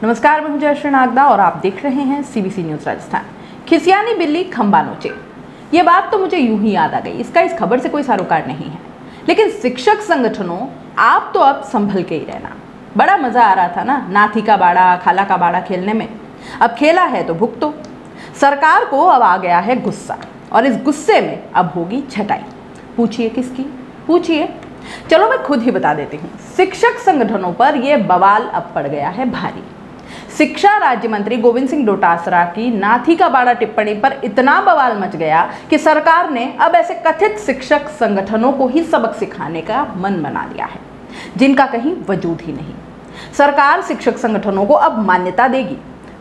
नमस्कार, मैं हूं जयश्री नागदा और आप देख रहे हैं सीबीसी न्यूज राजस्थान। खिसियानी बिल्ली खंबा नोचे, ये बात तो मुझे यूं ही याद आ गई। इसका इस खबर से कोई सरोकार नहीं है, लेकिन शिक्षक संगठनों, आप तो अब संभल के ही रहना। बड़ा मजा आ रहा था ना नाथी का बाड़ा खाला का बाड़ा खेलने में। अब खेला है तो भुगतो। सरकार को अब आ गया है गुस्सा और इस गुस्से में अब होगी छटाई। पूछिए किसकी? पूछिए। चलो मैं खुद ही बता देती हूँ। शिक्षक संगठनों पर यह बवाल अब पड़ गया है भारी। शिक्षा राज्य मंत्री गोविंद सिंह डोटासरा की नाथी का बाड़ा टिप्पणी पर इतना बवाल मच गया कि सरकार ने अब ऐसे कथित शिक्षक संगठनों को ही सबक सिखाने का मन बना लिया है, जिनका कहीं वजूद ही नहीं। सरकार शिक्षक संगठनों को अब मान्यता देगी।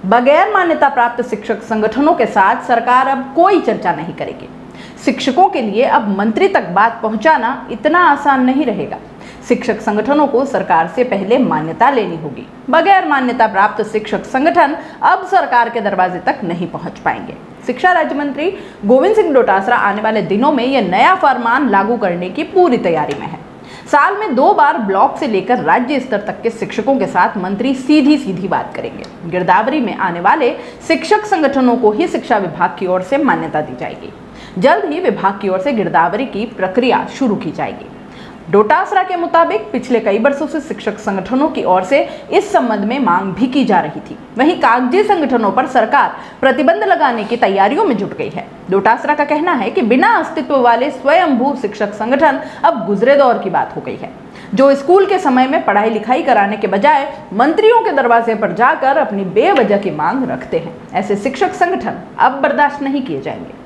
बगैर मान्यता प्राप्त शिक्षक संगठनों के साथ सरकार अब कोई चर्चा नहीं करेगी। शिक्षकों के लिए अब मंत्री तक बात पहुंचाना इतना आसान नहीं रहेगा। शिक्षक संगठनों को सरकार से पहले मान्यता लेनी होगी। बगैर मान्यता प्राप्त शिक्षक संगठन अब सरकार के दरवाजे तक नहीं पहुंच पाएंगे। शिक्षा राज्य मंत्री गोविंद सिंह डोटासरा आने वाले दिनों में यह नया फरमान लागू करने की पूरी तैयारी में है। साल में 2 बार ब्लॉक से लेकर राज्य स्तर तक के शिक्षकों के साथ मंत्री सीधी सीधी बात करेंगे। गिरदावरी में आने वाले शिक्षक संगठनों को ही शिक्षा विभाग की ओर से मान्यता दी जाएगी। जल्द ही विभाग की ओर से गिरदावरी की प्रक्रिया शुरू की जाएगी। डोटासरा के मुताबिक पिछले कई वर्षों से शिक्षक संगठनों की ओर से इस संबंध में मांग भी की जा रही थी। वहीं कागजी संगठनों पर सरकार प्रतिबंध लगाने की तैयारियों में जुट गई है। डोटासरा का कहना है कि बिना अस्तित्व वाले स्वयंभू शिक्षक संगठन अब गुजरे दौर की बात हो गई है, जो स्कूल के समय में पढ़ाई लिखाई कराने के बजाय मंत्रियों के दरवाजे पर जाकर अपनी बेवजह की मांग रखते हैं। ऐसे शिक्षक संगठन अब बर्दाश्त नहीं किए जाएंगे।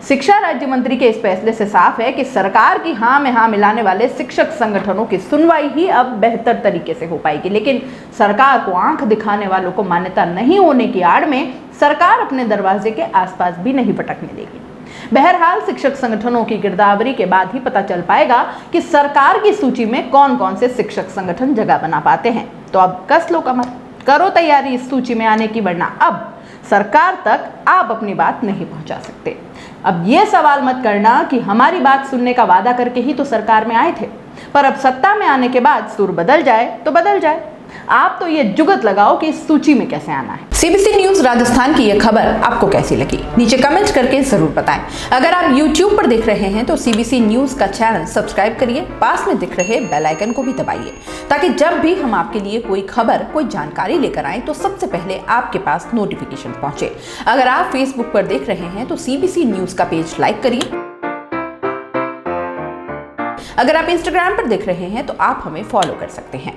शिक्षा राज्य मंत्री के इस फैसले से साफ है कि सरकार की हाँ में हाँ मिलाने वाले शिक्षक संगठनों की सुनवाई ही अब बेहतर तरीके से हो पाएगी। लेकिन सरकार को आंख दिखाने वालों को मान्यता नहीं होने की आड़ में सरकार अपने दरवाजे के आसपास भी नहीं पटकने देगी। बहरहाल शिक्षक संगठनों की गिरदावरी के बाद ही पता चल पाएगा कि सरकार की सूची में कौन कौन से शिक्षक संगठन जगह बना पाते हैं। तो अब कस लो कमर, करो तैयारी इस सूची में आने की, वरना अब सरकार तक आप अपनी बात नहीं पहुंचा सकते। अब ये सवाल मत करना कि हमारी बात सुनने का वादा करके ही तो सरकार में आए थे, पर अब सत्ता में आने के बाद सुर बदल जाए तो बदल जाए। आप तो ये जुगत लगाओ कि इस सूची में कैसे आना है। सीबीसी न्यूज राजस्थान की यह खबर आपको कैसी लगी, नीचे कमेंट करके जरूर बताएं। अगर आप YouTube पर देख रहे हैं तो सीबीसी न्यूज का चैनल सब्सक्राइब करिए, पास में दिख रहे बेल आइकन को भी दबाइए, ताकि जब भी हम आपके लिए कोई खबर, कोई जानकारी लेकर आए तो सबसे पहले आपके पास नोटिफिकेशन पहुंचे। अगर आप फेसबुक पर देख रहे हैं तो सीबीसी न्यूज का पेज लाइक करिए। अगर आप इंस्टाग्राम पर देख रहे हैं तो आप हमें फॉलो कर सकते हैं।